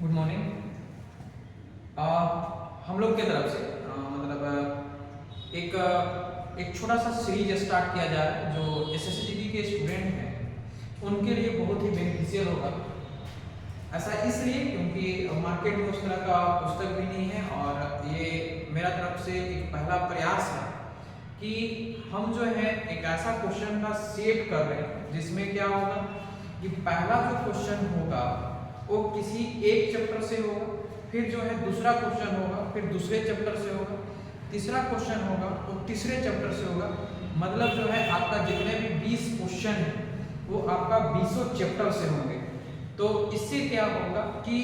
Good morning. हम लोग की तरफ से एक एक छोटा सा सीरीज स्टार्ट किया जा रहा है जो एसएससीजीडी के स्टूडेंट हैं उनके लिए बहुत ही बेनिफिशियल होगा। ऐसा इसलिए क्योंकि मार्केट में उस तरह का पुस्तक भी नहीं है और ये मेरा तरफ से एक पहला प्रयास है कि हम जो है एक ऐसा क्वेश्चन का सेट कर रहे हैं जिसमें क्या होगा कि पहला जो क्वेश्चन होगा वो किसी एक चैप्टर से होगा, फिर जो है दूसरा क्वेश्चन होगा, फिर दूसरे चैप्टर से होगा, तीसरा क्वेश्चन होगा वो तीसरे चैप्टर से होगा। मतलब जो है आपका जितने भी 20 क्वेश्चन है वो आपका 20 चैप्टर से होंगे। तो इससे क्या होगा कि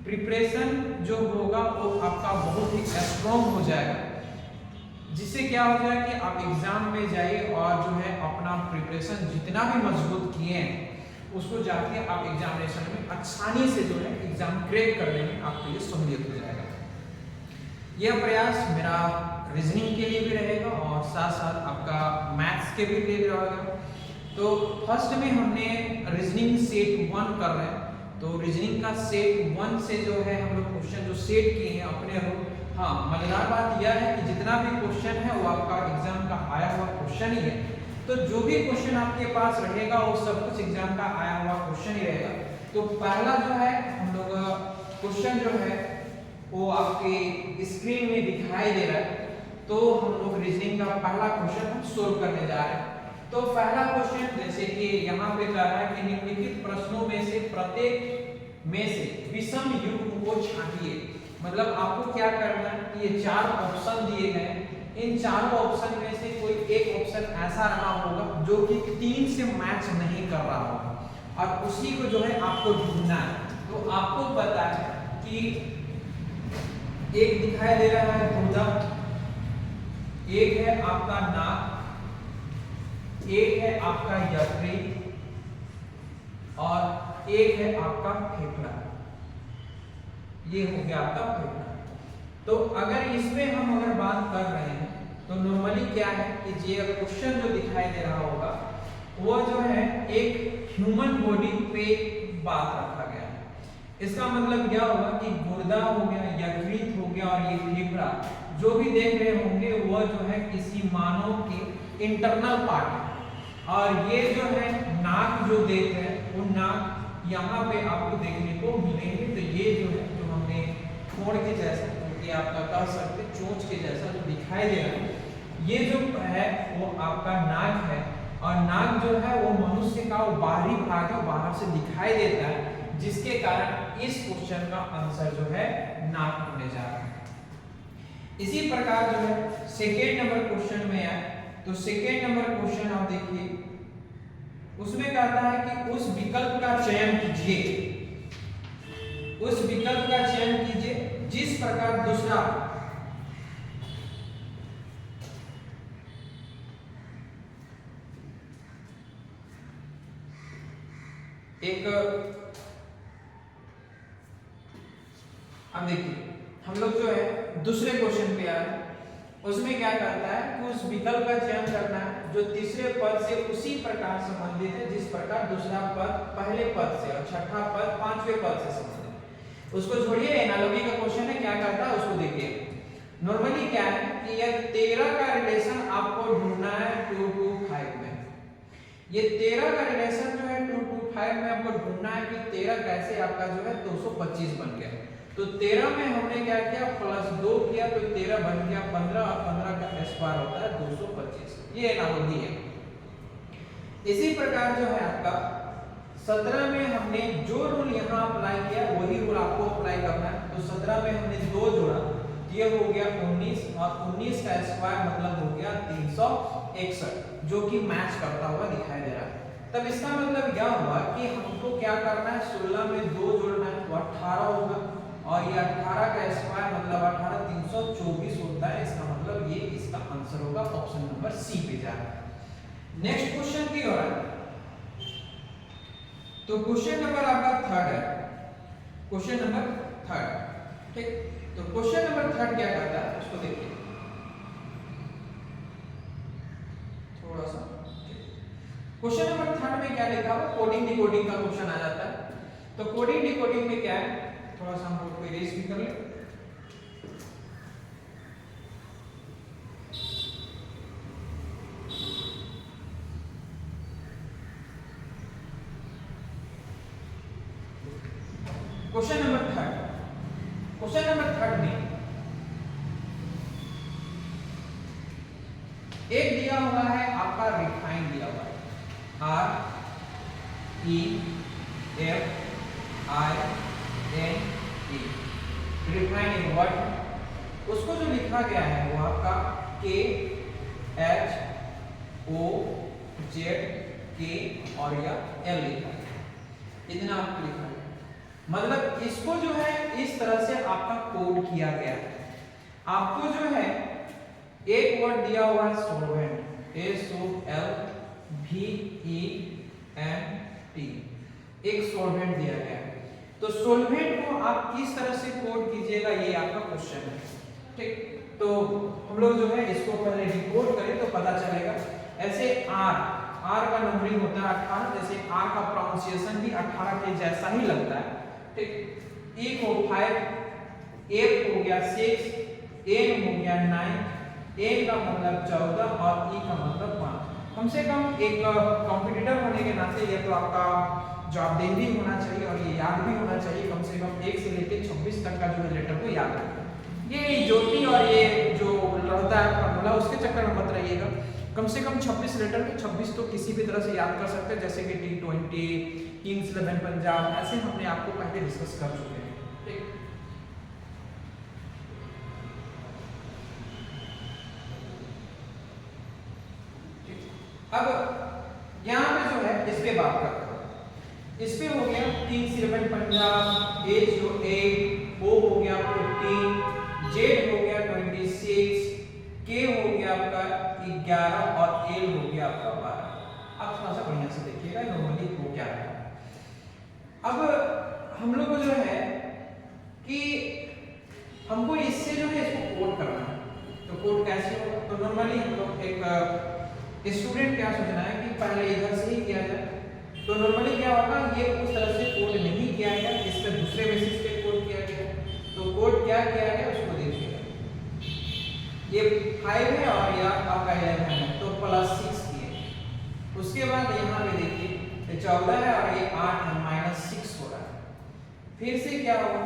प्रिपरेशन जो होगा वो आपका बहुत ही स्ट्रॉन्ग हो जाएगा, जिससे क्या हो जाएगा कि आप एग्जाम में जाइए और जो है अपना प्रिपरेशन जितना भी मजबूत किए हैं उसको जाके आप एग्जामिनेशन में आसानी से जो है एग्जाम क्रैक करने में आपके लिए सहूलियत हो जाएगा। यह प्रयास मेरा रीजनिंग के लिए भी रहेगा और साथ साथ आपका मैथ्स के भी लिए रहेगा। तो फर्स्ट में हमने रीजनिंग सेट 1 कर रहे हैं, तो रीजनिंग का सेट 1 से जो है हम लोग क्वेश्चन जो सेट किए हैं अपने हाँ मजेदार बात यह है कि जितना भी क्वेश्चन है वो आपका एग्जाम का आया हुआ क्वेश्चन ही है। तो जो भी क्वेश्चन आपके पास रहेगा वो सब कुछ एग्जाम का आया हुआ क्वेश्चन ही रहेगा। तो पहला जो है हम लोग क्वेश्चन जो है वो आपके स्क्रीन में दिखाई दे रहा है। तो हम लोग रीजनिंग का पहला क्वेश्चन हम सोल्व करने जा रहे हैं। तो पहला क्वेश्चन जैसे कि यहाँ पे कह रहा है कि निम्नलिखित प्रश्नों में से प्रत्येक में से विषम युग्म को छांटिए। मतलब आपको क्या करना है कि ये 4 ऑप्शन दिए गए हैं, इन चारों ऑप्शन में से कोई एक ऑप्शन ऐसा रहा होगा जो कि 3 से मैच नहीं कर रहा होगा और उसी को जो है आपको ढूंढना है। तो आपको पता है कि एक दिखाई दे रहा है गुर्दा, एक है आपका नाक, एक है आपका यकृत और एक है आपका फेफड़ा। ये हो गया आपका फेफड़ा। तो अगर इसमें हम अगर बात कर रहे हैं तो नॉर्मली क्या है कि ये क्वेश्चन जो दिखाई दे रहा होगा वो जो है एक ह्यूमन बॉडी पे बात रखा गया है। इसका मतलब क्या होगा कि गुर्दा हो गया, यकृत हो गया और ये फेफड़ा जो भी देख रहे होंगे वो जो है किसी मानव के इंटरनल पार्ट है। और ये जो है नाक जो देख रहे हैं वो नाक यहाँ पे आपको देखने को मिलेंगे। तो ये जो है जो हमने ठोड़ के जैसा कि आपका कह सकते चोंच के जैसा जो दिखाई दे रहा है ये जो है वो आपका नाक है। और नाक जो है वो मनुष्य का वो बाहरी भाग है, बाहर से दिखाई देता है, जिसके कारण इस क्वेश्चन का आंसर जो है नाक होने जा रहा है। इसी प्रकार जो है सेकेंड नंबर क्वेश्चन में है, तो सेकेंड नंबर क्वेश्चन आप देखिए उसमें कहता है कि उस विकल्प का चयन कीजिए, उस विकल्प का चयन कीजिए जिस प्रकार दूसरा एक अब देखिए हम लोग जो है दूसरे क्वेश्चन पे आ रहे हैं। उसमें क्या करता है कि उस विकल्प का चयन करना है जो तीसरे पद से उसी प्रकार संबंधित है जिस प्रकार दूसरा पद पहले पद से और छठा पद 5वें पद से संबंधित। उसको छोड़िए, एनालॉजी का क्वेश्चन है, क्या करता है उसको देखिए। नॉर्मली क्या है कि यह 13 का रिलेशन आपको ढूंढना है 2 to 5 में। ये 13 का रिलेशन जो है 2 to 5 में आपको ढूंढना है कि 13 कैसे आपका जो है 225 बन गया। तो 13 में हमने क्या किया +2 किया तो 13 बन गया 15 और 15 का स्क्वायर होता है 225। ये एनालॉजी है। इसी प्रकार जो है आपका 17 में हमने जो रूल यहाँ अप्लाई किया वही रूल आपको अप्लाई करना है। तो 17 में हमने 2 जोड़ा, ये हो गया 19 और 19 का स्क्वायर मतलब हो गया 361 जो कि मैच करता हुआ दिखाई दे रहा है। तब इसका मतलब यह हुआ कि हमको क्या करना है 16 में 2 जोड़ना है तो 18 होगा और ये 18 का स्क्वायर मतलब 18 324 होता है। इसका मतलब ये इसका आंसर होगा ऑप्शन नंबर सी पे जा रहा है। नेक्स्ट क्वेश्चन की ओर तो क्वेश्चन नंबर आपका 3rd है, क्वेश्चन नंबर 3rd, ठीक। तो क्वेश्चन नंबर 3rd क्या करता है उसको देखिए थोड़ा सा। क्वेश्चन नंबर 3rd में क्या लिखा हुआ कोडिंग डिकोडिंग का क्वेश्चन आ जाता है। तो कोडिंग डिकोडिंग में क्या है थोड़ा सा हम बोर्ड को इरेज भी कर ले। क्वेश्चन नंबर थर्ड में एक दिया हुआ है आपका रिफाइन दिया हुआ है REFINE, रिफाइन एक वर्ड, उसको जो लिखा गया है वो आपका KHOZK और या L लिखा है, इतना आपको लिखा है। मतलब इसको जो है इस तरह से आपका कोड किया गया है। आपको जो है एक वर्ड दिया हुआ है सॉल्वेंट, SOLVENT, एक सॉल्वेंट दिया गया है। तो सॉल्वेंट को आप किस तरह से कोड कीजिएगा ये आपका क्वेश्चन है, ठीक। तो हम लोग जो है इसको पहले डिकोड करें तो पता चलेगा। ऐसे R का नंबरिंग होता है 18, जैसे R का प्रोनाउंसिएशन भी 18 के जैसा ही लगता है, ठीक। E को 5, F हो गया 6, N हो गया 9, A का मतलब 14 और E का मतलब 5। कम से कम एक कॉम्पिटिटर होने के नाते ये तो आपका जवाबदेही होना चाहिए और ये याद भी होना चाहिए, कम से कम 1 से लेकर 26 तक का जो है लेटर को याद रखना। ये ज्योति और ये जो लड़ता है फॉर्मूला उसके चक्कर में मत रहिएगा। कम से कम 26 लेटर के 26 तो किसी भी तरह से याद कर सकते हैं, जैसे कि T20, किंग्स 11 पंजाब, ऐसे हमने आपको पहले डिस्कस कर चुके हैं, ठीक। अब यहाँ पे जो है इस पे बात करते हैं। इस पे हो गया किंग्स 11 पंजाब, H जो 8, O हो गया 15, Z हो गया 26, K हो गया आपका 11 और L हो गया आपका 12। अब थोड़ा सा बढ़िया से देखिएगा नॉर्मली वो क्या है। अब हम लोग को जो है कि हमको इससे जो है इसको कोड करना है, तो कोड कैसे होगा? तो नॉर्मली हम लोग एक स्टूडेंट क्या सोचना है कि पहले इधर से ही किया जाए। तो नॉर्मली क्या होगा, ये उस तरह से कोड नहीं किया गया, इस पे दूसरे बेसिस पे कोड किया गया। तो कोड क्या किया गया उसको देखिएगा। ये 5 है और ये आपका 11 है, तो +6 किए। उसके बाद यहाँ पे देखिए ये 14 है और ये 8 है, -6 हो रहा है। फिर से क्या होगा,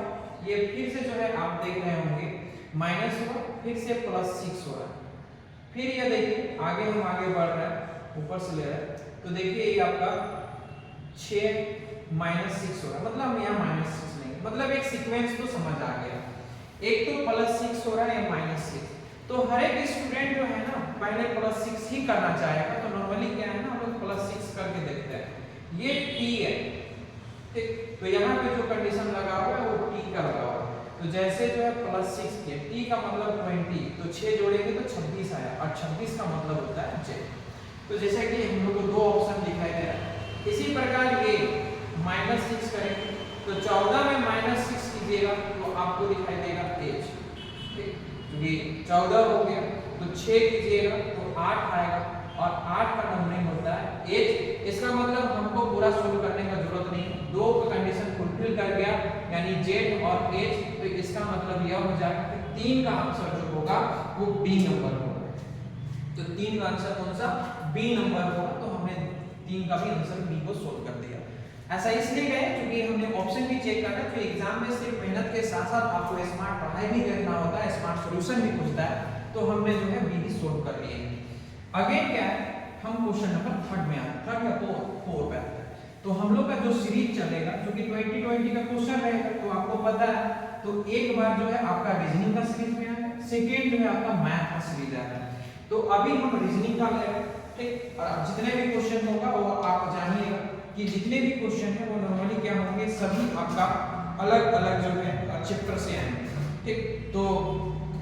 ये फिर से जो है आप देख रहे होंगे माइनस हुआ, फिर से +6 हो रहा है। फिर ये देखिए आगे हम आगे बढ़ रहे हैं, ऊपर से ले रहे हैं, तो देखिए ये आपका 6 -6 हो रहा है। मतलब हम यहाँ -6 नहीं, मतलब एक सीक्वेंस तो समझ आ गया। एक तो +6 हो रहा है या -6, तो हर एक स्टूडेंट जो है ना पहले +6 ही करना चाहेगा। तो नॉर्मली क्या है ना हम लोग +6 करके देखते हैं। ये T है, ठीक। तो यहाँ पे जो कंडीशन लगा हुआ है वो T का लगा हुआ है। तो जैसे जो है +6 किया, T का मतलब 20, तो 6 जोड़ेंगे तो 26 आया और 26 का मतलब होता है Z। तो जैसे कि हम लोग को दो ऑप्शन दिखाई दे रहा है। इसी प्रकार ये -6 करेंगे तो 14 में -6 कीजिएगा तो आपको दिखाई देगा H, ठीक। क्योंकि 14 हो गया तो 6 कीजिएगा तो 8 आएगा और 8 का नंबरिंग होता है H। इसका मतलब हमको पूरा सोल्व करने का जरूरत नहीं, दो कंडीशन फुलफिल कर गया यानी Z और H। तो इसका मतलब यह हो जाएगा कि 3 का आंसर जो होगा वो B नंबर होगा। तो 3 का आंसर कौन सा? B नंबर होगा। तो हमने 3 का भी आंसर B को सोल्व कर दिया। ऐसा इसलिए गए क्योंकि हमने ऑप्शन भी चेक करना है, तो एग्जाम में सिर्फ मेहनत के साथ साथ आपको स्मार्ट पढ़ाई भी करना होता है, स्मार्ट सॉल्यूशन भी पूछता है। तो हमने जो है B भी सोल्व कर लिए। अगेन क्या है, हम क्वेश्चन नंबर 3 में आते हैं, 3 या 4 पे आते हैं। तो हम लोग का जो सीरीज चलेगा क्योंकि 2020 का क्वेश्चन रहेगा तो आपको पता है, तो एक बार जो है आपका रीजनिंग का सीरीज में आएगा, सेकंड जो है आपका मैथ का सीरीज आएगा। तो अभी हम रीजनिंग का लेंगे, ठीक। और जितने भी क्वेश्चन होगा वो आप जानिएगा कि जितने भी क्वेश्चन है वो नॉर्मली क्या होंगे, सभी आपका अलग अलग जो है चैप्टर से आएंगे, ठीक। तो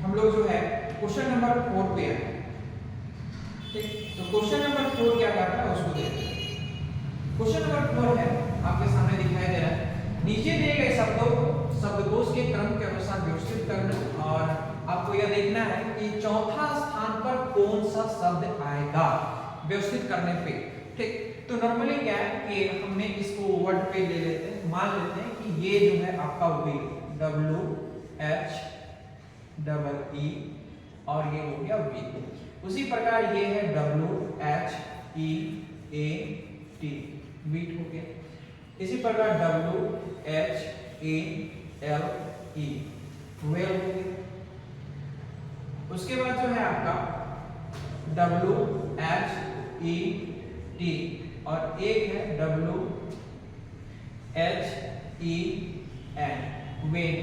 हम लोग जो है क्वेश्चन नंबर 4 पे आए, ठीक। तो क्वेश्चन नंबर 4 क्या करता है उसको देखते हैं। क्वेश्चन नंबर 4 है आपके सामने दिखाई दे रहा है, नीचे दिए गए शब्दों को शब्दकोश के क्रम के अनुसार व्यवस्थित करना और आपको यह देखना है कि चौथा स्थान पर कौन सा शब्द आएगा व्यवस्थित करने पे, ठीक। तो नॉर्मली क्या है कि हमने इसको वर्ड पे ले लेते हैं, मान लेते हैं कि ये जो है आपका विल, WHEE और ये हो गया V। उसी प्रकार ये है WHEAT, वीट हो गया। इसी प्रकार WHALE, वेल हो गया। उसके बाद जो है आपका WHET और एक है WHEN, वेन।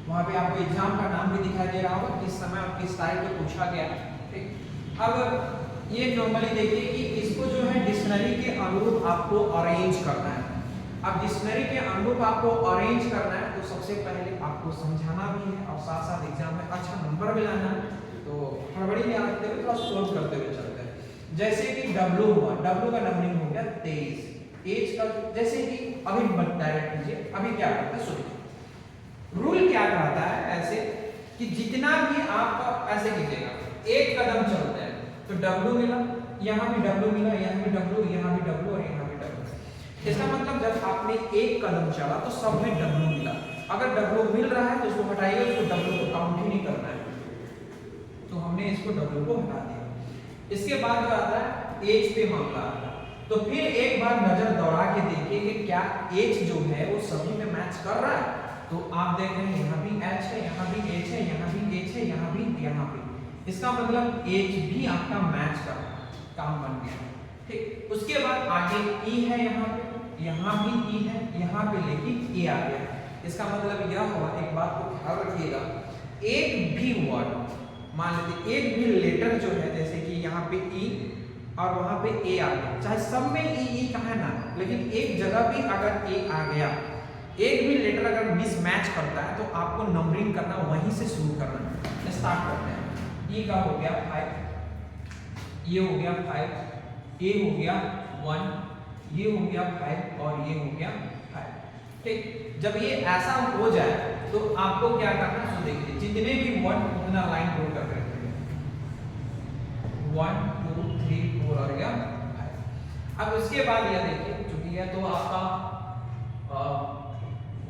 वहां पे आपको एग्जाम का नाम भी दिखाई दे रहा होगा, किस समय आपकी स्टाइल पे पूछा गया। ठीक, अब ये नॉर्मली देखिए कि इसको जो है डिक्शनरी के अनुरूप आपको अरेंज करना है। अब डिक्शनरी के अनुरूप आपको अरेंज करना है तो सबसे पहले आपको समझाना भी है और साथ साथ एग्जाम में अच्छा नंबर भी लाना है। तो हड़बड़ी में आते हुए थोड़ा सोल्व करते हुए चलते हैं। जैसे कि W हुआ, W का नंबरिंग हो गया 23। एज का जैसे कि अभी डायरेक्ट कीजिए, अभी क्या करते हैं सुनिए। रूल क्या कहता है ऐसे कि जितना भी आप ऐसे कीजिएगा, एक कदम चलते हैं तो W मिला, यहाँ भी W मिला, यहाँ भी W, यहाँ भी W और यहाँ भी W। इसका मतलब जब आपने एक कदम चला तो सब में W मिला। अगर W मिल रहा है तो उसको हटाइए, उसको W को काउंट ही नहीं करना है, तो हमने इसको W को हटा दिया। इसके बाद जो आता है एज पे मामला आता है, तो फिर एक बार नजर दौड़ा के देखिए कि क्या एज जो है वो सभी में मैच कर रहा है। तो आप देख रहे हैं यहाँ भी H है, यहाँ भी H है, यहाँ भी H है, यहाँ भी। इसका मतलब एज भी आपका मैच कर रहा है, काम बन गया। ठीक, उसके बाद आगे E है, यहाँ पे, यहाँ भी E है, यहाँ पे लेकिन A आ गया। इसका मतलब यह हुआ, एक बात को ख्याल रखिएगा, एक भी वर्ड मान लीजिए, एक भी लेटर जो है, जैसे कि यहाँ पे E और वहां पे A आ गया, चाहे सब में E कहा ना, लेकिन एक जगह भी अगर A आ गया, एक भी लेटर अगर मिसमैच करता है तो आपको नंबरिंग करना वहीं से शुरू करना है। स्टार्ट करते हैं। E का हो गया 5, ये हो गया 5, A हो गया 1, ये हो गया 5 और ये हो गया 5। ठीक, जब ये ऐसा हो जाए तो आपको क्या करना है, सो देखिए जितने भी वर्ड उतना लाइन ड्रॉ कर रहे हैं, 1 2 3 4 और गया 5। अब उसके बाद ये देखिए, चूंकि ये तो आपका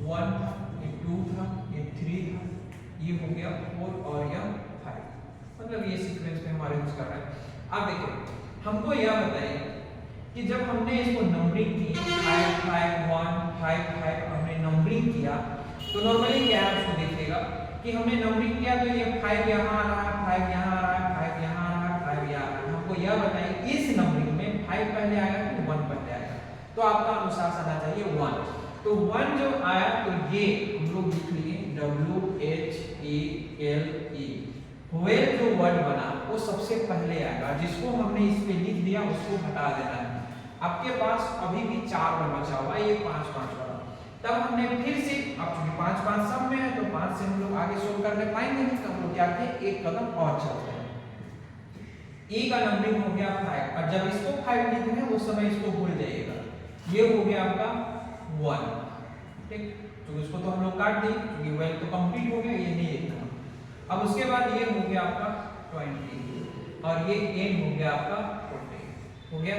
1 था, ये 2 था, ये 3 था, ये हो गया 4 और यह 5। मतलब ये सीक्वेंस में हमारे यूज कर रहे हैं। अब देखिए हमको यह बताइए कि जब हमने इसको नंबरिंग की 5 5 1 5 5 हमने नंबरिंग किया तो नॉर्मली क्या है, उसको देखिएगा कि हमने नंबरिंग किया तो ये 5 यहाँ आ रहा है, 5 यहाँ आ रहा है, 5 यहाँ आ रहा है, 5 यहाँ आ रहा है। हमको यह बताइए इस नंबरिंग में 5 पहले आएगा कि 1 पहले आएगा। तो आपका अनुसार आना चाहिए 1। तो 1 जो आया तो ये हम लोग लिख लिए WHELE। वेल जो वर्ड बना वो सबसे पहले आएगा, जिसको हमने इस पे लिख दिया उसको हटा देना है। आपके पास अभी भी 4 बचा हुआ है, ये 5 5 वाला। तब हमने फिर से, अब चूंकि 5 5 सब में है तो 5 से हम लोग आगे सोल्व करने पाएंगे नहीं, तो हम लोग क्या किए, एक कदम और चलते हैं। E का नंबरिंग हो गया 5, और जब इसको 5 लिख रहे हैं उस समय इसको भूल जाइएगा। ये हो गया आपका 1। ठीक, तो इसको तो हम लोग काट दें क्योंकि वेल तो कंप्लीट हो गया, ये नहीं लिखना। अब उसके बाद ये हो गया आपका 20 और ये n हो गया आपका 40 हो गया।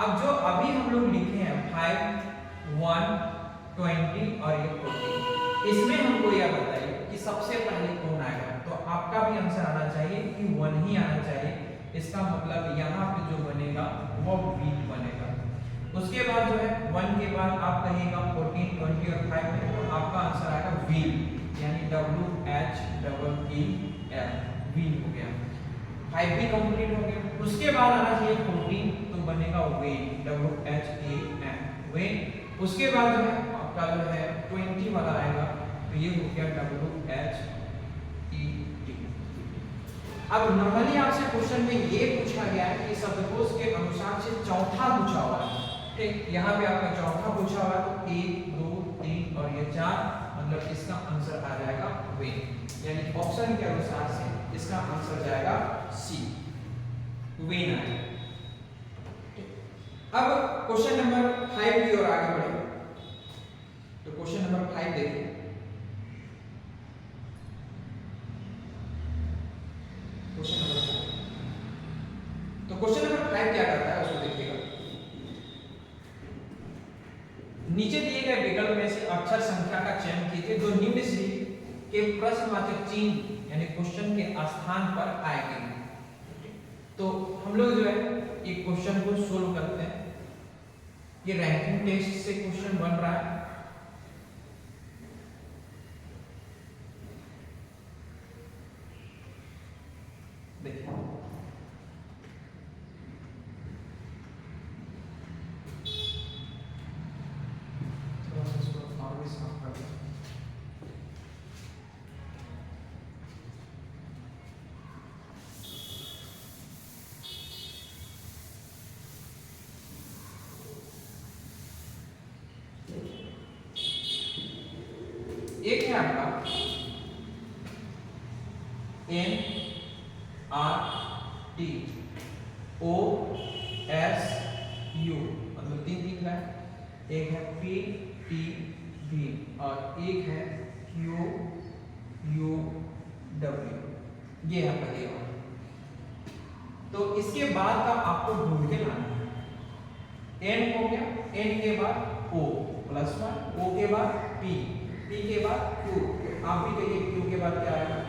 अब जो अभी हम लोग लिखे हैं 5 1 20 और ये 40, इसमें हमको यह बताइए कि सबसे पहले कौन आएगा। तो आपका भी आंसर आना चाहिए कि 1 ही आना चाहिए। इसका मतलब यहाँ पे जो बनेगा वो वीट बनेगा। उसके बाद जो है 1 के बाद आप कहिएगा 14 20 और 5 में, तो आपका आंसर आएगा व्हील, यानी WHEEL, व्हील हो गया। 5 भी कंप्लीट हो गया। उसके बाद आना चाहिए 14, तो बनेगा वेन, WHEN, वेन। उसके बाद जो है आपका जो है 20 वाला आएगा, तो ये हो गया WHET। अब नॉर्मली आपसे क्वेश्चन में ये पूछा गया है कि शब्दकोश के अनुसार से चौथा पूछा हुआ है। ठीक, यहाँ पे आपका चौथा पूछा हुआ है, तो 1 2 3 और ये 4, मतलब इसका आंसर आ जाएगा वेन, यानी ऑप्शन के अनुसार से इसका आंसर जाएगा सी, वेन आएगा। अब क्वेश्चन नंबर 5 की ओर आगे बढ़े। तो क्वेश्चन नंबर 5 देखिए। क्वेश्चन नंबर 5, तो क्वेश्चन नंबर 5 क्या करता है उसको देखिएगा। नीचे दिए गए विकल्प में से अक्षर संख्या का चयन कीजिए जो निम्न श्रेणी के प्रश्नवाचक चिन्ह यानी क्वेश्चन के स्थान पर आएंगे। तो हम लोग जो है एक क्वेश्चन को सोल्व करते हैं। ये रैंकिंग टेस्ट से क्वेश्चन बन रहा है। देखिए एक है आपका N R T O S U मतलब तीन का है। एक है P T V और एक है Q U W, ये आपका दिया हुआ। तो इसके बाद का आपको ढूंढ के लाना है। N हो गया, N के बाद O +1, O के बाद P, P के बाद Q, आप भी कहिए Q के बाद क्या आएगा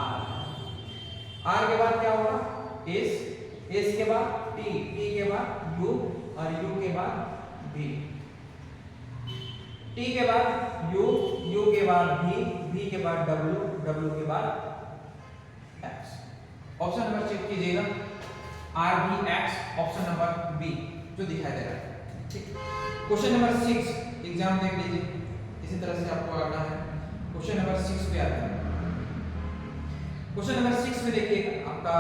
R, R के बाद क्या होगा S, S के बाद T, T के बाद U और U के बाद V, T के बाद U, U के बाद V, V के बाद W, W के बाद X। ऑप्शन नंबर चेक कीजिएगा RVX, ऑप्शन नंबर बी जो दिखाई दे रहा है। ठीक, क्वेश्चन नंबर 6 एग्जाम देख लीजिए, इसी तरह से आपको आना है। क्वेश्चन नंबर 6 पे आता है। क्वेश्चन नंबर 6 में देखिए आपका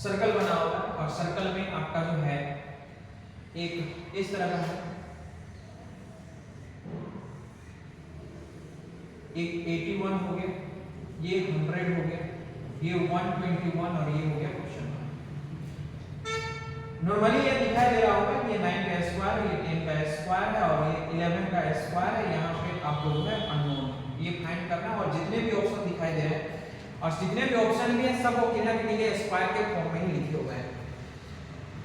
सर्कल बना हुआ है और सर्कल में आपका जो है एक इस तरह का है, एक 81 हो गया, ये 100 हो गया, ये 121 और ये हो गया क्वेश्चन। नॉर्मली ये दिखाई दे रहा होगा कि ये 9 का स्क्वायर, ये 10 का स्क्वायर है और ये 11 का स्क्वायर है। यहाँ पे आप लोगों का अननोन ये फाइंड करना है और जितने भी ऑप्शन दिखाई दे रहे हैं और जितने भी ऑप्शन भी हैं सब किन्हीं स्क्वायर के फॉर्म में ही लिखे हुए हैं।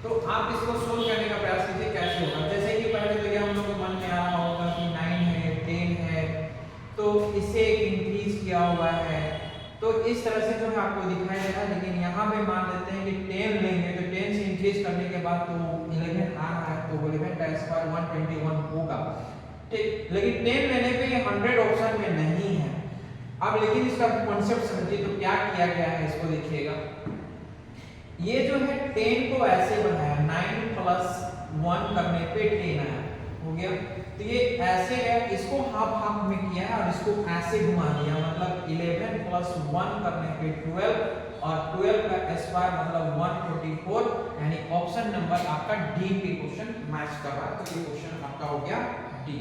तो आप इसको सोल्व करने का प्रयास कीजिए कैसे होगा। जैसे कि पहले तो ये हम लोग को मन में आ रहा होगा कि 9 है 10 है तो इसे इंक्रीज किया हुआ है, तो इस तरह से जो है आपको दिखाई दे रहा है। लेकिन यहाँ पे मान लेते हैं कि 10 लेंगे तो 10 से इंक्रीज करने के बाद तो 11 आ रहा है, तो 11 का स्क्वायर 121 होगा। ठीक, लेकिन 10 लेने पे ये 100 ऑप्शन में नहीं है। अब लेकिन इसका कॉन्सेप्ट समझिए तो क्या किया गया है, इसको देखिएगा। ये जो है 10 को ऐसे बनाया, 9 + 1 करने पे 10 आया, हो गया। तो ये ऐसे है, इसको हाफ हाफ में किया है और इसको ऐसे घुमा दिया, मतलब 11 + 1 करने पे 12 और 12 का स्क्वायर मतलब 144, यानी ऑप्शन नंबर आपका डी पे क्वेश्चन मैच कर रहा है। तो ये क्वेश्चन आपका हो गया डी।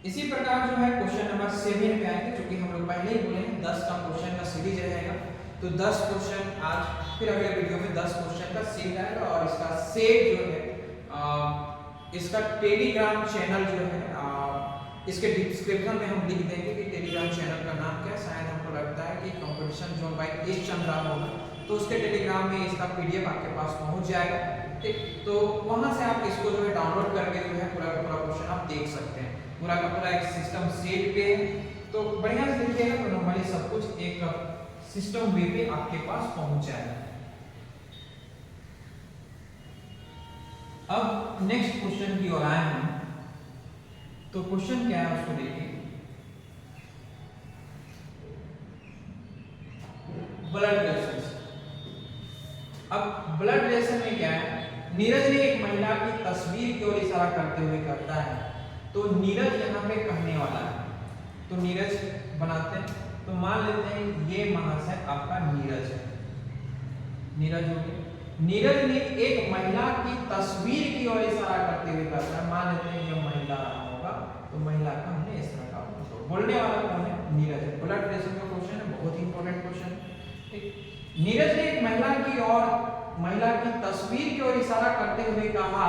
इसी प्रकार जो है क्वेश्चन नंबर 7 पे आएंगे, जो कि हम लोग पहले ही बोले हैं 10 का क्वेश्चन का सीरीज रहेगा। तो 10 क्वेश्चन आज, फिर अगले वीडियो में 10 क्वेश्चन का सेट आएगा और इसका सेट जो है इसका टेलीग्राम चैनल जो है इसके डिस्क्रिप्शन में हम लिख देंगे कि टेलीग्राम चैनल का नाम क्या है। शायद हमको लगता है कि कंपटीशन जोन बाय एज चल रहा होगा, तो उसके टेलीग्राम में इसका PDF आपके पास पहुंच जाएगा। ठीक, तो वहां से आप इसको जो है डाउनलोड करके जो है पूरा का पूरा क्वेश्चन आप देख सकते हैं। पूरा का पूरा एक सिस्टम सेट पे है, तो बढ़िया से देखिएगा तो नॉर्मली सब कुछ एक सिस्टम वे पे आपके पास पहुंच जाएगा। अब नेक्स्ट क्वेश्चन की ओर आए हम, तो क्वेश्चन क्या है उसको देखिए। Blood relation. अब ब्लड रिलेशन में क्या है, नीरज ने एक महिला की तस्वीर की ओर इशारा करते हुए कहता है, तो नीरज यहाँ पे कहने वाला है, तो नीरज बनाते हैं। तो मान लेते हैं ये महाशय आपका नीरज है, नीरज हो गया। नीरज ने एक महिला की तस्वीर की ओर इशारा करते हुए कहता है, मान लेते हैं ये महिला होगा, तो महिला का हमने इस तरह का बोलने वाला कौन है, नीरज है। ब्लड रिलेशन का क्वेश्चन है, बहुत ही इंपॉर्टेंट क्वेश्चन है। नीरज ने एक महिला की तस्वीर की ओर इशारा करते हुए कहा,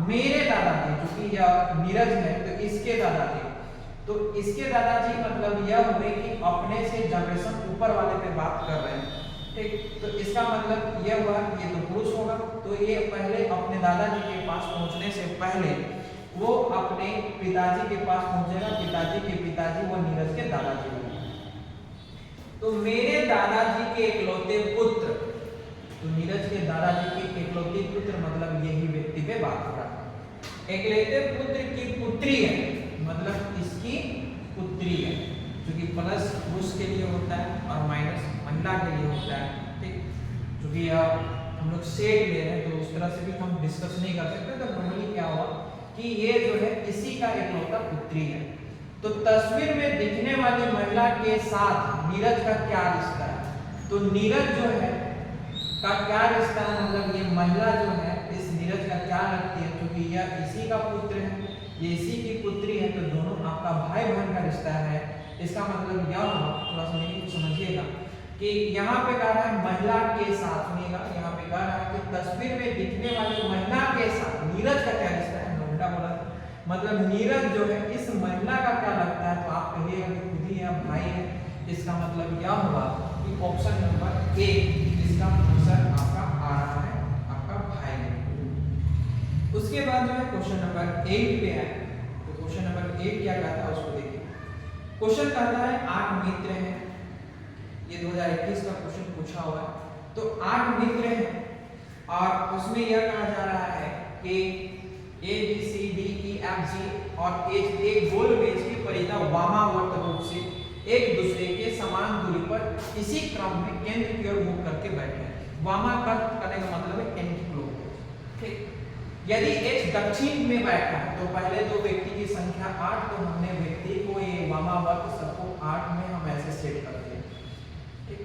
मेरे दादाजी, क्योंकि यह नीरज है तो इसके दादाजी, तो इसके दादाजी मतलब यह हुए कि अपने से जनरेशन ऊपर वाले पे बात कर रहे हैं। ठीक, तो इसका मतलब यह हुआ ये तो पुरुष होगा, तो ये पहले अपने अपने दादाजी के पास पहुंचने से पहले वो अपने पिताजी के पास पहुंचेगा, पिताजी के पिताजी वो नीरज के दादाजी बने। तो मेरे दादाजी के इकलौते पुत्र, तो नीरज के दादाजी के इकलौते पुत्र मतलब यही व्यक्ति पे बात हो रहा है। इकलौते पुत्र की पुत्री है मतलब इसकी पुत्री है, जो कि प्लस पुरुष के लिए होता है और माइनस महिला के लिए होता है। ठीक, क्योंकि हम लोग सेट ले रहे हैं तो उस तरह से भी हम डिस्कस नहीं कर सकते। तो नॉर्मली क्या हुआ कि ये जो है इसी का इकलौता पुत्री है। तो तस्वीर में दिखने वाली महिला के साथ नीरज का क्या रिश्ता है? तो नीरज जो है का क्या रिश्ता है, मतलब ये महिला जो है इस नीरज का क्या लगती है, क्योंकि यह इसी का पुत्र है, ये इसी की पुत्री है, तो दोनों आपका भाई बहन का रिश्ता है। इसका मतलब यह हुआ, थोड़ा सा मीनिंग को समझिएगा कि यहाँ पे कह रहा है महिला के साथ, सुनिएगा यहाँ पे कह रहा है कि तस्वीर में दिखने वाली महिला के साथ नीरज का क्या रिश्ता है, उल्टा बोला, मतलब नीरज जो है इस महिला का क्या लगता है, तो आप कहिएगा कि खुद ही है, भाई है। इसका मतलब यह हुआ कि ऑप्शन नंबर ए इसका आंसर आपका आ रहा है, आपका भाई है। उसके बाद जो है क्वेश्चन नंबर 8 पे है। तो क्वेश्चन नंबर 8 क्या कहता है उसको देखिए। क्वेश्चन कहता है 8 मित्र हैं, ये 2021 का क्वेश्चन पूछा हुआ है। तो 8 मित्र हैं और उसमें यह कहा जा रहा है कि A B C D E F G और H एक गोल मेज की परिधि वामावर्त रूप से एक दूसरे के समान दूरी पर इसी क्रम में केंद्र की ओर मुख करके बैठे हैं। वामावर्त करने का मतलब है एंटी क्लॉकवाइज। ठीक, यदि H दक्षिण में बैठा है तो पहले दो व्यक्ति की संख्या 8, तो हमने व्यक्ति को ये वामावर्त सबको 8 में हम ऐसे सेट कर दिए। ठीक,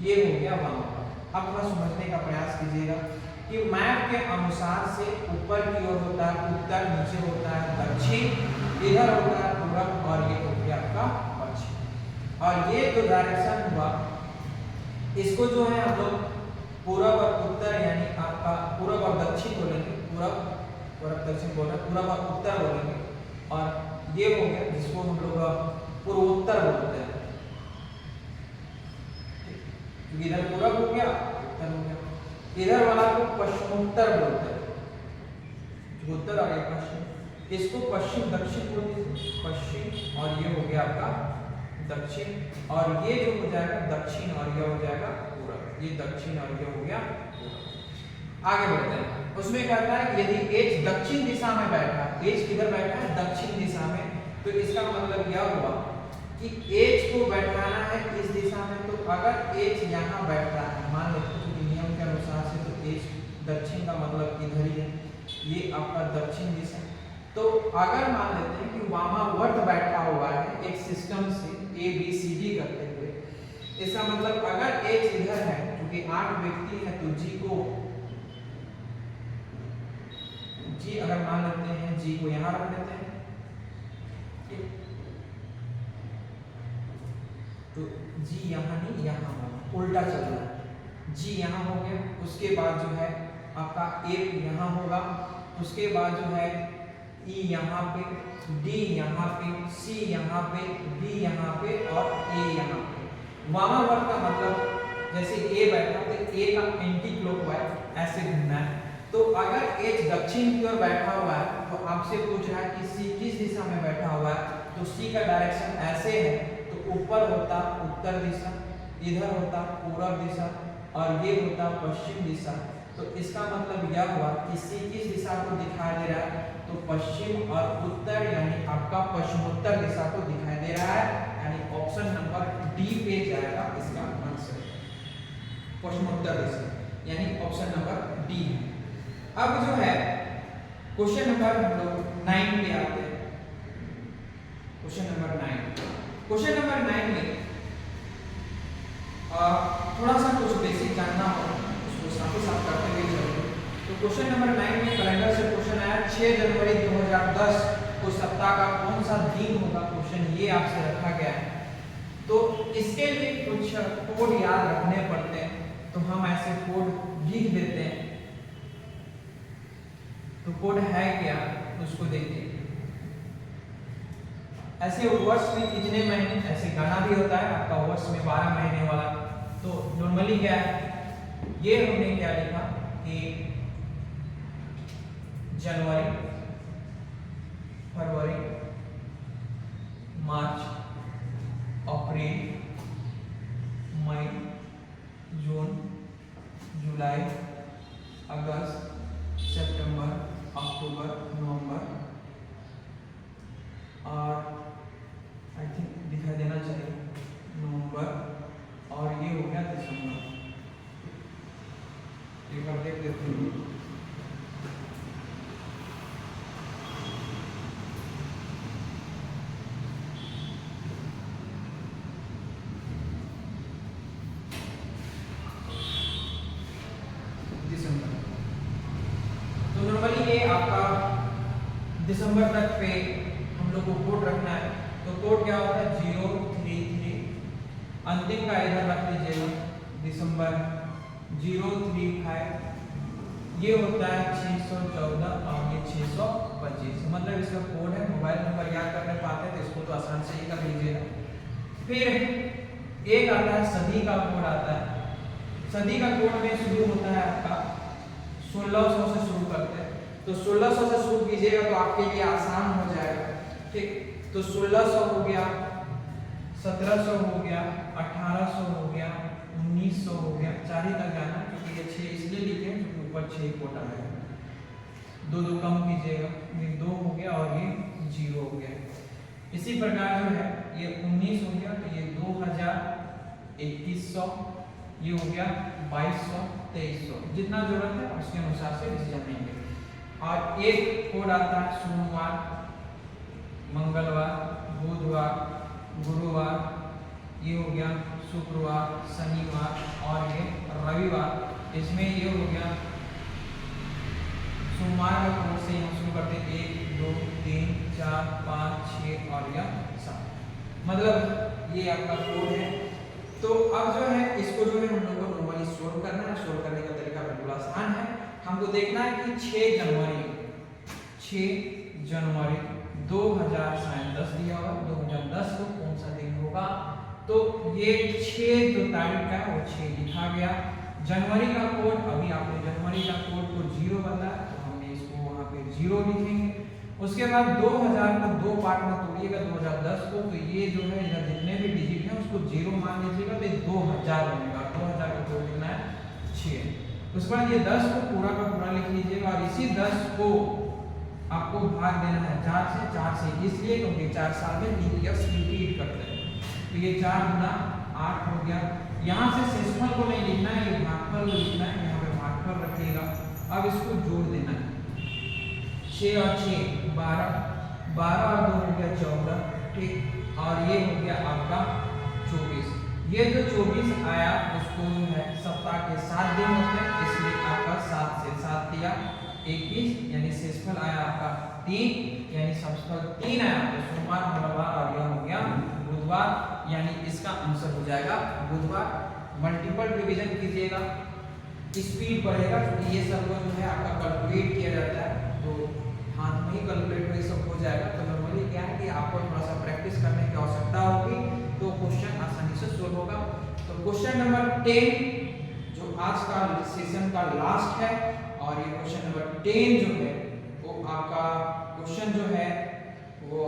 ये हो गया वामावर्त। अब थोड़ा समझने का प्रयास कीजिएगा कि मैप के अनुसार से ऊपर की ओर होता है उत्तर, नीचे होता है दक्षिण, इधर होता है पूरब और ये हो गया आपका पश्चिम। और ये जो डायरेक्शन हुआ इसको जो है हम लोग पूरब और उत्तर यानी आपका पूरब और दक्षिण बोलेंगे, पूरब दक्षिण बोलना, पूरब और उत्तर बोलेंगे। और ये हो गया जिसको हम लोग पूर्वोत्तर बोलते हैं। इधर पूरब हो गया, उत्तर हो गया। इधर वाला को पश्चिमोत्तर बोलते हैं, उत्तर और ये पश्चिम। इसको पश्चिम दक्षिण बोलते हैं, पश्चिम, और ये हो गया आपका दक्षिण। और ये जो हो जाएगा दक्षिण और ये हो जाएगा पूरब, ये दक्षिण और ये हो गया पूरब। आगे बढ़ते हैं। उसमें कहता है यदि H दक्षिण दिशा में बैठा, H किधर बैठा है दक्षिण दिशा में, तो इसका मतलब यह हुआ कि H को बैठाना है इस दिशा में। तो अगर H यहाँ बैठता है, मान लेते हैं कि नियम के अनुसार से, तो H दक्षिण का मतलब इधर ही है, ये आपका दक्षिण दिशा। तो अगर मान लेते हैं कि वामावर्त बैठा हुआ है एक सिस्टम से A B C D करते हुए, इसका मतलब अगर H इधर है, क्योंकि 8 व्यक्ति है, तो G अगर मान लेते हैं, G को यहाँ रख देते हैं, तो G यहाँ नहीं यहाँ होगा, उल्टा चल रहा है। G यहाँ हो गया, उसके बाद जो है आपका A यहाँ होगा, उसके बाद जो है E यहाँ पे, D यहाँ पे, C यहाँ पे, D यहाँ पे और A यहाँ पे। वामावर्त का मतलब जैसे A बैठा तो A का एंटी क्लॉकवाइज ऐसे घूमना है। तो अगर H दक्षिण की ओर बैठा हुआ है तो आपसे पूछ रहा है कि C किस दिशा में बैठा हुआ है, तो C का डायरेक्शन ऐसे है, तो ऊपर होता उत्तर दिशा, इधर होता पूर्व दिशा और ये होता पश्चिम दिशा। तो इसका मतलब यह हुआ कि C किस दिशा को दिखाई दे रहा है, तो पश्चिम और उत्तर यानी आपका पश्चिमोत्तर दिशा को दिखाई दे रहा है, यानी ऑप्शन नंबर डी पे जाएगा इसका आंसर, पश्चिमोत्तर दिशा, यानी ऑप्शन नंबर डी है। अब जो है क्वेश्चन नंबर हम लोग 9 पे आते हैं। क्वेश्चन नंबर 9, क्वेश्चन नंबर 9 में थोड़ा सा कुछ बेसिक जानना होगा, उसको साथ ही साथ करते हुए चलेंगे। तो क्वेश्चन नंबर 9 में कैलेंडर से क्वेश्चन आया 6 जनवरी 2010 को सप्ताह का कौन सा दिन होगा, क्वेश्चन ये आपसे रखा गया है। तो इसके लिए कुछ कोड याद रखने पड़ते हैं, तो हम ऐसे कोड लिख देते हैं। तो कोड है क्या उसको देखिए। ऐसे वर्ष में कितने महीने, ऐसे गाना भी होता है आपका वर्ष में 12 महीने वाला। तो नॉर्मली क्या है, ये हमने क्या लिखा कि जनवरी, फरवरी, मार्च, अप्रैल, मई, जून, जुलाई, अगस्त, सितंबर, अक्टूबर, नवंबर और आई थिंक दिखाई देना चाहिए नवंबर, और ये हो गया दिसंबर। एक बार देख लेते हैं। तो नॉर्मली ये आपका दिसंबर तक पे हम लोग को कोड रखना है। तो कोड क्या होता है 033, अंतिम का इधर रख लीजिएगा दिसंबर 035, ये होता है 614 और ये 625, मतलब इसका कोड है। मोबाइल नंबर याद करने पाते हैं तो इसको तो आसान से ही कर लीजिएगा। फिर एक आता है सदी का कोड आता है। सदी का कोड में शुरू होता है आपका 1600 से शुरू करते हैं, तो 1600 से शुरू कीजिएगा तो आपके लिए आसान हो जाएगा। ठीक, तो 1600 हो गया, 1700 हो गया, 1800 हो गया, 1900 हो गया, 4 ही तक जाना क्योंकि ये 6 इसलिए लिखे हैं क्योंकि ऊपर 6 कोटा है। 2 कम कीजिएगा, ये 2 हो गया और ये 0 हो गया। इसी प्रकार जो है ये 19 हो गया तो ये 2000, 2100, ये हो गया 2200, 2300, जितना जरूरत है उसके अनुसार से डिसीजन लेंगे। और एक कोड आता है सोमवार, मंगलवार, बुधवार, गुरुवार, ये हो गया शुक्रवार, शनिवार और ये रविवार। इसमें ये हो गया सोमवार का कोड से हम शुरू करते हैं 1 2 3 4 5 6 और यह 7, मतलब ये आपका कोड है। तो अब जो है इसको जो है हम लोग को नॉर्मली सोल्व करना है। सोल्व करने का तरीका बिल्कुल आसान है। हमको देखना है कि 6 जनवरी 2010 दिया हुआ, 2010 को कौन सा दिन होगा, तो ये 6 जो तारीख का है वो 6 लिखा गया। जनवरी का कोड, अभी आपने जनवरी का कोड को 0 बताया तो हमने इसको वहाँ पे 0 लिखेंगे। उसके बाद 2000 को 2 पार्ट में तोड़िएगा 2010 को, तो ये जो है इधर जितने भी डिजिट हैं उसको 0 मान लीजिएगा तो 2000 बनेगा। 2000 का कोड कितना है 6। उसके बाद ये 10 को पूरा का पूरा लिख लीजिएगा और इसी 10 को आपको भाग देना है 4 से, इसलिए क्योंकि 4 साल में लीप ईयर रिपीट करते हैं। तो ये 4 गुना 8 हो गया। यहाँ से शेषफल को नहीं लिखना है, ये भागफल को लिखना है। यहाँ पे भागफल रखिएगा। अब इसको जोड़ देना है, 6 और 6 12, 12 और 2 हो गया 14, ठीक, और ये हो गया आपका 24। ये जो 24 आया उसको जो है सप्ताह के 7 दिन होते हैं, इसलिए आपका 7 से 7 दिया 21, यानी शेषफल आया आपका 3, यानी शेषफल 3 आया तो सोमवार, मंगलवार और यह हो गया बुधवार, यानी इसका आंसर हो जाएगा बुधवार। मल्टीपल डिवीजन कीजिएगा, स्पीड बढ़ेगा क्योंकि ये सब जो है आपका कैलकुलेट किया जाता है, तो हाथ में ही कैलकुलेट ये सब हो जाएगा। तो नॉर्मली क्या है कि आपको थोड़ा सा प्रैक्टिस करने की आवश्यकता होगी तो क्वेश्चन आसानी से सोल्व होगा। तो क्वेश्चन नंबर 10 जो आज का सेशन का लास्ट है, और ये क्वेश्चन नंबर 10 जो है वो आपका क्वेश्चन जो है वो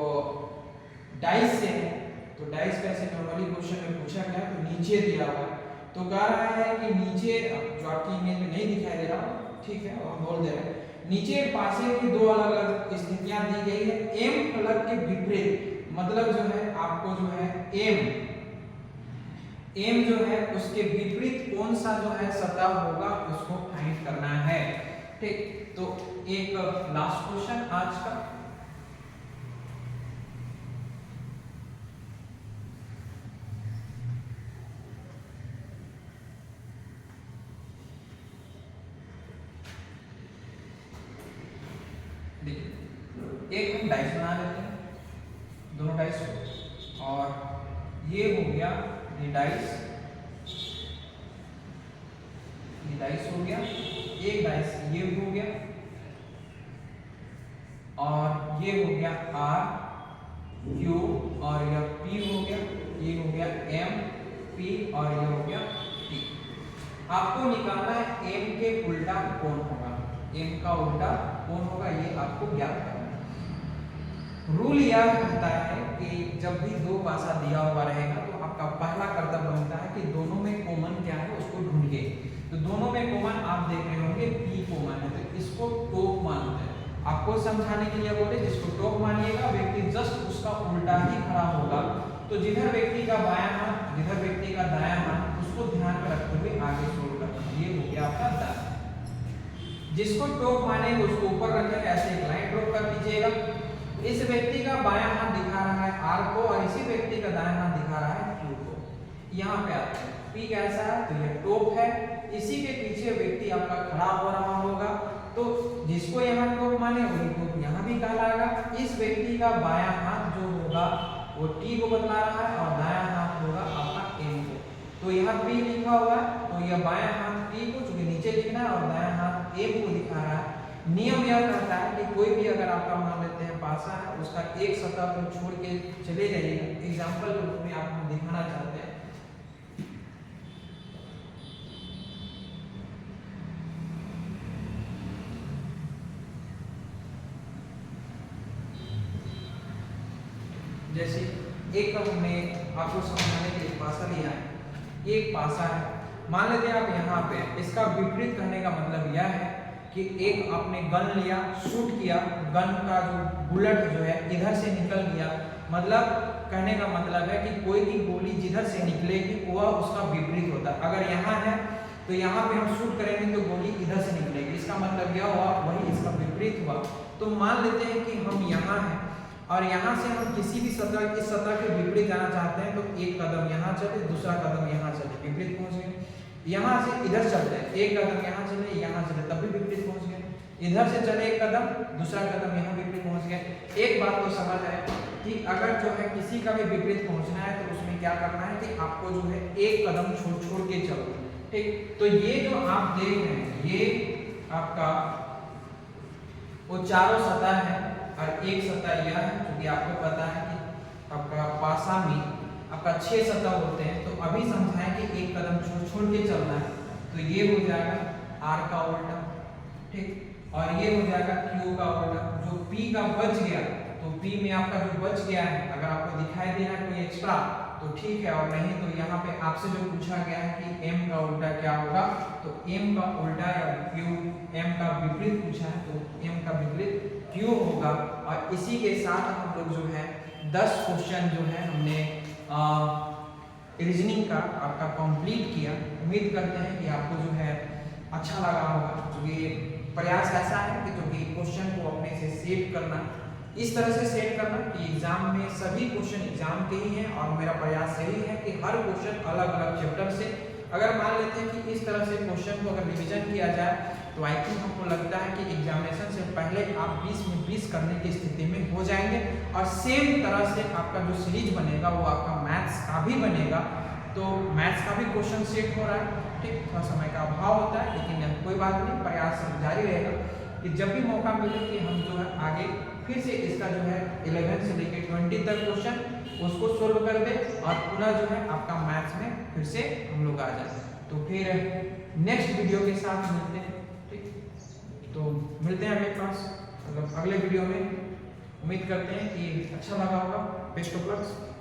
डाइस से है। तो डाइस का ऐसे नॉर्मली क्वेश्चन में पूछा गया तो नीचे दिया हुआ है, तो कह रहा है कि नीचे जो आपकी इमेज में नहीं दिखाई दे रहा, ठीक है, और बोल दे रहे हैं नीचे पासे की 2 अलग अलग स्थितियां दी गई है। एम फलक के विपरीत, मतलब जो है आपको जो है एम जो है उसके विपरीत कौन सा जो है सतह होगा उसको फाइंड करना है, ठीक। तो एक लास्ट क्वेश्चन आज का, देखिए एक हम डाइस बना लेते हैं, दोनों डाइस को, और ये हो गया ये डाइस हो गया, एक डाइस ये हो गया, और ये हो गया R Q, और यह P हो गया, ये हो गया M P, और यह हो गया T। आपको निकालना है M के उल्टा कौन होगा। m का उल्टा कौन होगा ये आपको ज्ञात करना है। रूल यह कहता है कि जब भी दो पासा दिया हुआ रहेगा तो आपका पहला कर्तव्य बनता है कि दोनों में कॉमन क्या है उसको ढूंढिए। तो दोनों में कॉमन आप देख रहे होंगे p कॉमन है, तो इसको टॉप मानते हैं। आपको समझाने के लिए बोले जिसको टॉप मानिएगा व्यक्ति जस्ट उसका उल्टा ही खड़ा होगा, तो जिधर व्यक्ति का बायां हाथ जिधर व्यक्ति का दायां हाथ उसको ध्यान में रखते हुए आगे सोल्व करना, ये हो गया आपका दायां। जिसको टॉप माने उसको ऊपर रखेगा, ऐसे एक लाइन ड्रॉ कर दीजिएगा। इस व्यक्ति का बायां हाथ दिखा रहा है R को और इसी व्यक्ति का दायां हाथ दिखा रहा है Q को। यहाँ पे आते हैं P कैसा है, तो ये टॉप है, इसी के पीछे व्यक्ति आपका खड़ा हो रहा होगा, तो जिसको यहाँ टॉप माने वही टॉप यहाँ भी कहलाएगा। इस व्यक्ति का बायां हाथ जो होगा वो T को बतला रहा है और दायां हाथ होगा आपका M को। तो यहाँ P लिखा हुआ है, तो यह बायां हाथ P को चूंकि नीचे लिखना है और दायां हाथ M को दिखा रहा है। नियम यह कहता है कि कोई भी अगर आपका मान लेते हैं पासा है उसका एक सतह को छोड़ के चले जाइएगा। एग्जाम्पल के रूप में आपको दिखाना चाहते हैं, जैसे एक हमने आपको समझाने के लिए पासा लिया है, ये एक पासा है, मान लेते हैं आप यहाँ पे। इसका विपरीत कहने का मतलब यह है कि एक आपने गन लिया, शूट किया, गन का जो बुलेट जो है इधर से निकल गया, मतलब कहने का मतलब है कि कोई भी गोली जिधर से निकलेगी वह उसका विपरीत होता है। अगर यहाँ है तो यहाँ पे हम शूट करेंगे तो गोली इधर से निकलेगी, इसका मतलब यह हुआ, वही इसका विपरीत हुआ। तो मान लेते हैं कि हम यहाँ हैं और यहाँ से हम किसी भी सतह इस सतह के विपरीत जाना चाहते हैं, तो एक कदम यहाँ चले, दूसरा कदम यहाँ चले, विपरीत पहुंच गए। यहाँ से इधर चलते हैं, एक कदम यहाँ चले, यहाँ चले, तब भी विपरीत पहुंच गए। इधर से चले एक कदम, दूसरा कदम यहाँ विपरीत पहुंच गए। एक बात को समझ आए कि अगर जो है किसी का भी विपरीत पहुंचना है तो उसमें क्या करना है कि आपको जो है एक कदम छोड़ छोड़ के चलना है, ठीक। तो ये जो आप देख रहे हैं ये आपका वो चारों सतह है और एक सतह यह है, क्योंकि आपको पता है कि आपका पासा में आपका 6 सतह होते हैं। तो अभी समझाएं कि एक कदम छोड़ छोड़ के चलना है, तो ये हो जाएगा R का उल्टा, ठीक, और ये हो जाएगा Q का उल्टा। जो P का बच गया, तो P में आपका जो बच गया है, अगर आपको दिखाई दे रहा है कोई एक्स्ट्रा तो ठीक है, और नहीं तो यहाँ पे आपसे जो पूछा गया है कि M का उल्टा क्या होगा, तो M का उल्टा या Q, M का विपरीत पूछा है तो M का विपरीत Q होगा। और इसी के साथ हम लोग जो है 10 क्वेश्चन जो है हमने रीजनिंग का आपका कंप्लीट किया। उम्मीद करते हैं कि आपको जो है अच्छा लगा होगा, क्योंकि प्रयास ऐसा है कि जो कि क्वेश्चन को अपने से सेट करना, इस तरह से सेट करना कि एग्जाम में सभी क्वेश्चन एग्जाम के ही हैं। और मेरा प्रयास यही है कि हर क्वेश्चन अलग अलग चैप्टर से, अगर मान लेते हैं कि इस तरह से क्वेश्चन को अगर रिवीजन किया जाए तो आई थिंक हमको लगता है कि एग्जामिनेशन से पहले आप 20 में 20 करने की स्थिति में हो जाएंगे। और सेम तरह से आपका जो सीरीज बनेगा वो आपका मैथ्स का भी बनेगा, तो मैथ्स का भी क्वेश्चन सेट हो रहा है, ठीक। थोड़ा समय का अभाव होता है लेकिन कोई बात नहीं, प्रयास जारी रहेगा कि जब भी मौका मिले कि हम जो है आगे फिर से इसका जो है 11 से लेकर 20 तक क्वेश्चन उसको सोल्व कर दे और पुनः जो है आपका मैथ्स में फिर से हम लोग आ जाए। तो फिर नेक्स्ट वीडियो के साथ मिलते हैं, ठीक। तो मिलते हैं अगले क्लास मतलब अगले वीडियो में। उम्मीद करते हैं कि अच्छा लगा होगा। Best of luck.